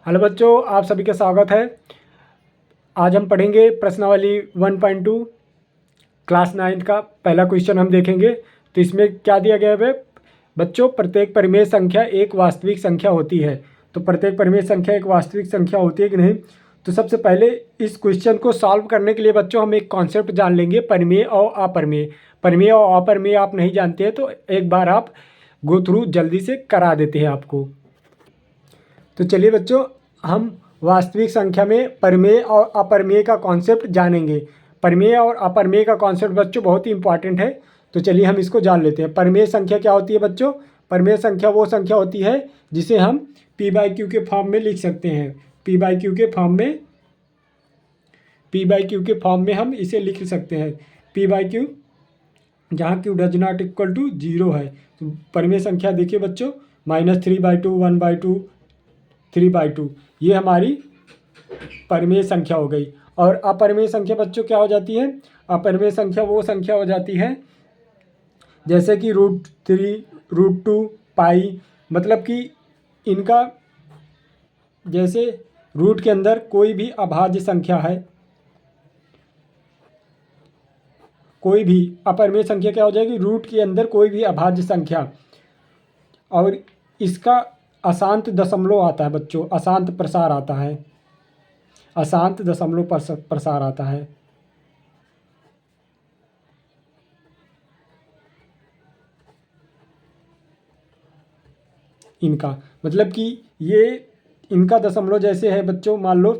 Hello बच्चों, आप सभी का स्वागत है। आज हम पढ़ेंगे प्रश्नावली 1.2 क्लास 9 का पहला क्वेश्चन हम देखेंगे। तो इसमें क्या दिया गया है बच्चों, प्रत्येक परिमेय संख्या एक वास्तविक संख्या होती है। तो प्रत्येक परिमेय संख्या एक वास्तविक संख्या होती है कि नहीं। तो सबसे पहले इस क्वेश्चन को सॉल्व करने के लिए बच्चों हम एक कॉन्सेप्ट जान लेंगे, परिमेय और अपरिमेय। परिमेय और अपरिमेय आप नहीं जानते हैं तो एक बार आप गो थ्रू जल्दी से करा देते हैं आपको। तो चलिए बच्चों, हम वास्तविक संख्या में परिमेय और अपरिमेय का कॉन्सेप्ट जानेंगे। परिमेय और अपरिमेय का कॉन्सेप्ट बच्चों बहुत ही इंपॉर्टेंट है। तो चलिए हम इसको जान लेते हैं। परिमेय संख्या क्या होती है बच्चों? परिमेय संख्या वो संख्या होती है जिसे हम p/q के फॉर्म में लिख सकते हैं। p/q के फॉर्म में हम इसे लिख सकते हैं। p/q जहाँ q does not equal to 0 है। तो परिमेय संख्या देखिए बच्चों, -3/2, 1/2, 3/2, ये हमारी परिमेय संख्या हो गई। और अपरिमेय संख्या बच्चों क्या हो जाती है? अपरिमेय संख्या वो संख्या हो जाती है जैसे कि √3, √2, पाई। मतलब कि इनका जैसे रूट के अंदर कोई भी अभाज्य संख्या है, कोई भी अपरिमेय संख्या क्या हो जाएगी? रूट के अंदर कोई भी अभाज्य संख्या, और इसका अशांत दशमलव आता है बच्चों, अशांत प्रसार आता है, अशांत दशमलव प्रसार आता है। इनका मतलब कि ये इनका दशमलव जैसे है बच्चों, मान लो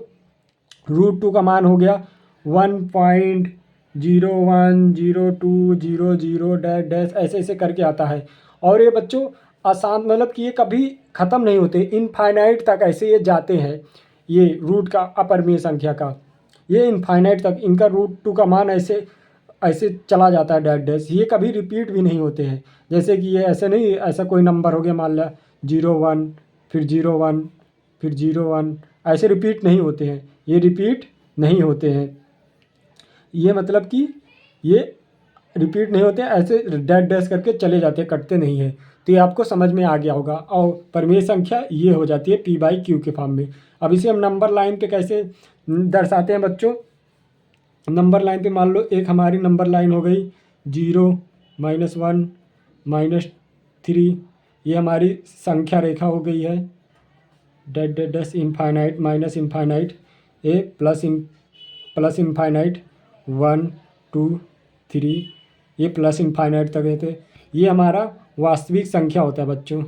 √2 का मान हो गया 1.010200 डैश डैश ऐसे ऐसे करके आता है। और ये बच्चों आसान, मतलब कि ये कभी ख़त्म नहीं होते, इनफाइनाइट तक ऐसे ये जाते हैं। ये रूट का अपरिमेय संख्या का ये इनफाइनाइट तक इनका √2 का मान ऐसे ऐसे चला जाता है डैश डैश। ये कभी रिपीट भी नहीं होते हैं। जैसे कि ये ऐसे नहीं, ऐसा कोई नंबर हो गया मान लिया 01, फिर 01, फिर 01, ऐसे रिपीट नहीं होते हैं। ये रिपीट नहीं होते हैं। ये मतलब कि ये रिपीट नहीं होते, ऐसे डैश डैश करके चले जाते हैं, कटते नहीं हैं। तो ये आपको समझ में आ गया होगा। और परिमेय संख्या ये हो जाती है p/q के फॉर्म में। अब इसे हम नंबर लाइन पे कैसे दर्शाते हैं बच्चों? नंबर लाइन पे मान लो एक हमारी नंबर लाइन हो गई 0, -1, -3, ये हमारी संख्या रेखा हो गई है। Dash dash dash infinite, minus infinite, A plus infinite, 1, 2, 3, ये प्लस इनफाइनाइट तक रहते। ये हमारा वास्तविक संख्या होता है बच्चों।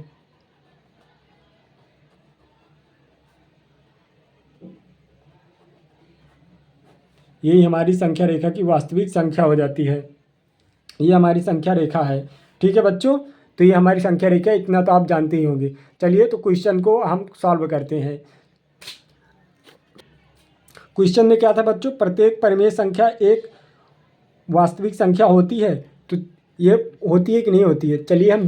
यही हमारी संख्या रेखा की वास्तविक संख्या हो जाती है। ये हमारी संख्या रेखा है। ठीक है बच्चों, तो ये हमारी संख्या रेखा, इतना तो आप जानते ही होंगे। चलिए तो क्वेश्चन को हम सॉल्व करते हैं। क्वेश्चन में क्या था बच्चों? प्रत्येक परिमेय संख्या एक वास्तविक संख्या होती है। तो ये होती है कि नहीं होती है, चलिए हम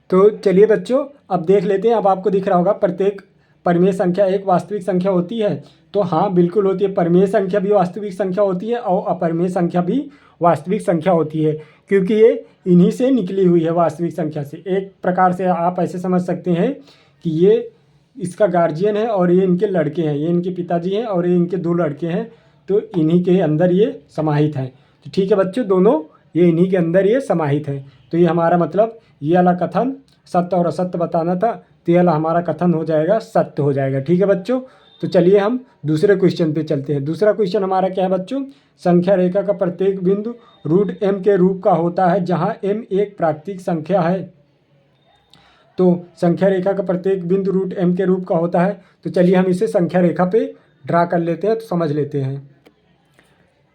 तो चलिए बच्चों अब देख लेते हैं। अब आपको दिख रहा होगा प्रत्येक परिमेय संख्या एक वास्तविक संख्या होती है। तो हाँ, बिल्कुल होती है। परिमेय संख्या भी वास्तविक संख्या होती है और अपरिमेय संख्या भी वास्तविक संख्या होती है, क्योंकि ये इन्हीं से निकली हुई है वास्तविक संख्या से। एक प्रकार से आप ऐसे समझ सकते हैं कि ये इसका गार्जियन है और ये इनके लड़के हैं, ये इनके पिताजी हैं और ये इनके 2 लड़के हैं। तो इन्हीं के अंदर ये समाहित हैं। तो ठीक है बच्चों, दोनों ये इन्हीं के अंदर ये समाहित हैं। तो ये हमारा मतलब ये वाला कथन सत्य और असत्य बताना था, तो ये वाला हमारा कथन हो जाएगा सत्य हो जाएगा। ठीक है बच्चों, तो चलिए हम दूसरे क्वेश्चन पे चलते हैं। दूसरा क्वेश्चन हमारा क्या है बच्चों? संख्या रेखा का प्रत्येक बिंदु √m के रूप का होता है जहाँ m एक प्राकृतिक संख्या है। तो संख्या रेखा का प्रत्येक बिंदु √m के रूप का होता है। तो चलिए हम इसे संख्या रेखा पे ड्रा कर लेते हैं, तो समझ लेते हैं।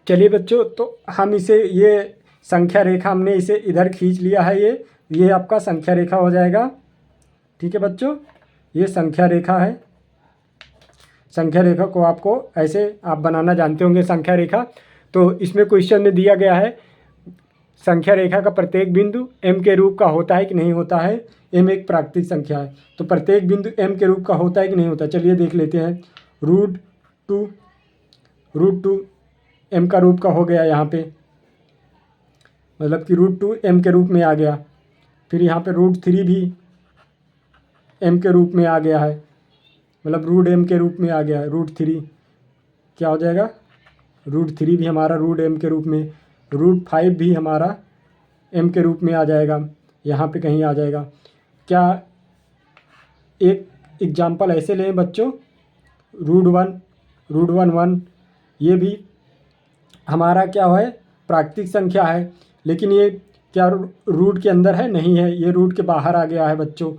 चलिए बच्चों, तो हम इसे ये संख्या रेखा हमने इसे इधर खींच लिया है। ये आपका संख्या रेखा हो जाएगा। ठीक है बच्चों, ये संख्या रेखा है। संख्या रेखा को आपको ऐसे आप बनाना जानते होंगे संख्या रेखा। तो इसमें क्वेश्चन में दिया गया है संख्या रेखा का प्रत्येक बिंदु m के रूप का होता है कि नहीं होता है। m एक प्राकृतिक संख्या है, तो प्रत्येक बिंदु m के रूप का होता है कि नहीं होता, चलिए देख लेते हैं। √2 m का रूप का हो गया यहाँ पे, मतलब कि √2 m के रूप में आ गया। फिर यहाँ पे √3 भी m के रूप में आ गया है, मतलब रूट m के रूप में आ गया। √3 क्या हो जाएगा, √3 भी हमारा √m के रूप में, √5 भी हमारा m के रूप में आ जाएगा, यहाँ पे कहीं आ जाएगा। क्या एक एग्जाम्पल ऐसे लें बच्चों, √1 √1 ये भी हमारा क्या है, प्राकृतिक संख्या है, लेकिन ये क्या रूट के अंदर है, नहीं है, ये रूट के बाहर आ गया है बच्चों।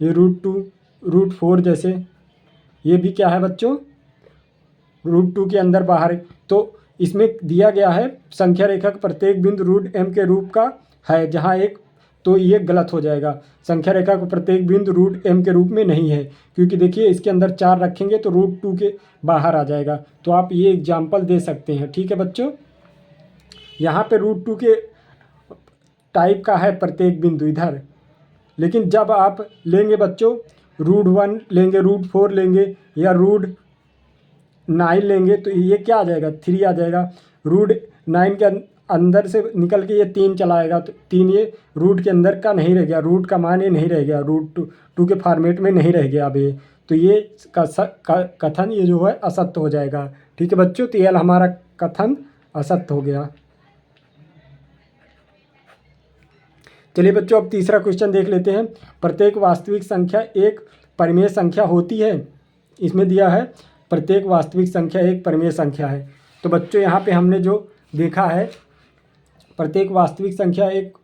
ये √2 √4 जैसे ये भी क्या है बच्चों, √2 के अंदर बाहर है। तो इसमें दिया गया है संख्या रेखा का प्रत्येक बिंदु √m के रूप का है, जहाँ एक, तो ये गलत हो जाएगा। संख्या रेखा को प्रत्येक बिंदु √m के रूप में नहीं है, क्योंकि देखिए इसके अंदर 4 रखेंगे तो √2 के बाहर आ जाएगा। तो आप ये एग्जाम्पल दे सकते हैं, ठीक है बच्चों। यहाँ पे √2 के टाइप का है प्रत्येक बिंदु इधर, लेकिन जब आप लेंगे बच्चों √1 लेंगे, √4 लेंगे या √9 लेंगे तो ये क्या आ जाएगा, 3 आ जाएगा। √9 के अंदर से निकल के ये 3 चला आएगा, तो 3 ये रूट के अंदर का नहीं रह गया, रूट का मान ये नहीं रह गया, √2 के फॉर्मेट में नहीं रह गया अब ये, तो ये कथन ये जो है असत्य हो जाएगा, ठीक है बच्चों। तो ये हमारा कथन असत्य हो गया। चलिए बच्चों अब तीसरा क्वेश्चन देख लेते हैं। प्रत्येक वास्तविक संख्या एक परिमेय संख्या होती है। इसमें दिया है प्रत्येक वास्तविक संख्या एक परिमेय संख्या है। तो बच्चों यहाँ पे हमने जो देखा है प्रत्येक वास्तविक संख्या एक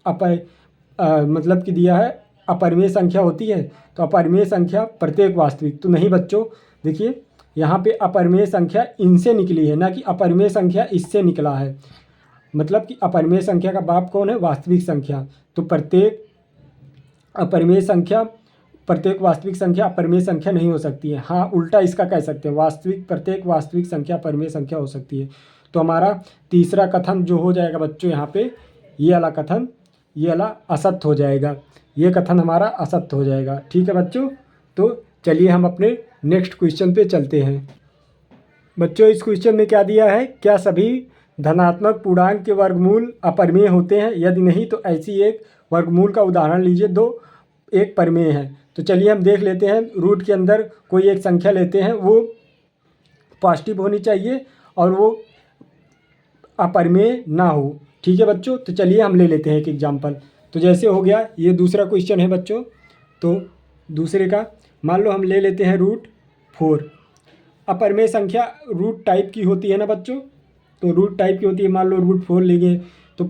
मतलब कि दिया है अपरिमेय संख्या होती है। तो अपरिमेय संख्या प्रत्येक वास्तविक तो नहीं बच्चों, देखिए यहाँ पे अपरिमेय संख्या इनसे निकली है, ना कि अपरिमेय संख्या इससे निकला है। मतलब कि अपरिमेय संख्या का बाप कौन है, वास्तविक संख्या। तो प्रत्येक वास्तविक संख्या अपरिमेय संख्या नहीं हो सकती है। हाँ उल्टा इसका कह सकते हैं, प्रत्येक वास्तविक संख्या अपरिमेय संख्या हो सकती है। तो हमारा तीसरा कथन जो हो जाएगा बच्चों यहाँ पे, ये वाला कथन ये वाला असत्य हो जाएगा, ये कथन हमारा असत्य हो जाएगा, ठीक है बच्चों। तो चलिए हम अपने नेक्स्ट क्वेश्चन पे चलते हैं। बच्चों इस क्वेश्चन में क्या दिया है, क्या सभी धनात्मक पूर्णांक के वर्गमूल अपरिमेय होते हैं, यदि नहीं तो ऐसी एक वर्गमूल का उदाहरण लीजिए दो एक परिमेय है। तो चलिए हम देख लेते हैं, रूट के अंदर कोई एक संख्या लेते हैं, वो पॉजिटिव होनी चाहिए और वो अपरिमेय ना हो, ठीक है बच्चों। तो चलिए हम ले लेते हैं एक एग्जाम्पल। तो जैसे हो गया ये दूसरा क्वेश्चन है बच्चों, तो दूसरे का मान लो हम ले लेते हैं √4। अपरिमेय संख्या रूट टाइप की होती है ना बच्चों, तो रूट टाइप की होती है। मान लो √4 लेंगे तो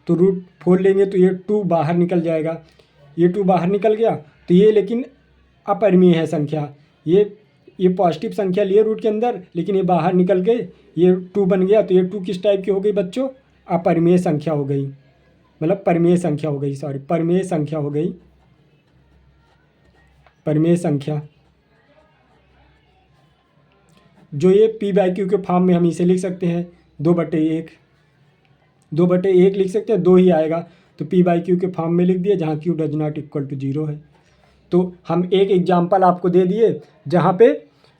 तो √4 लेंगे तो ये 2 बाहर निकल जाएगा, ये 2 बाहर निकल गया, तो ये लेकिन अपरिमेय है संख्या। ये पॉजिटिव संख्या लिए रूट के अंदर, लेकिन ये बाहर निकल के ये 2 बन गया, तो ये 2 किस टाइप की हो गई बच्चों, अपरिमेय संख्या हो गई, मतलब परिमेय संख्या हो गई, सॉरी परिमेय संख्या हो गई, परिमेय संख्या। जो ये p/q के फॉर्म में हम इसे लिख सकते हैं 2/1 लिख सकते हैं, 2 ही आएगा तो p/q के फॉर्म में लिख दिए, जहाँ q does not equal to 0 है। तो हम एक एग्जाम्पल आपको दे दिए जहाँ पे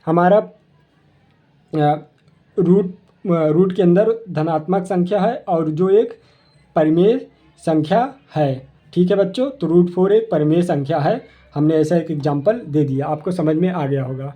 हमारा रूट के अंदर धनात्मक संख्या है और जो एक परिमेय संख्या है, ठीक है बच्चों। तो √4 एक परिमेय संख्या है, हमने ऐसा एक एग्जाम्पल दे दिया, आपको समझ में आ गया होगा।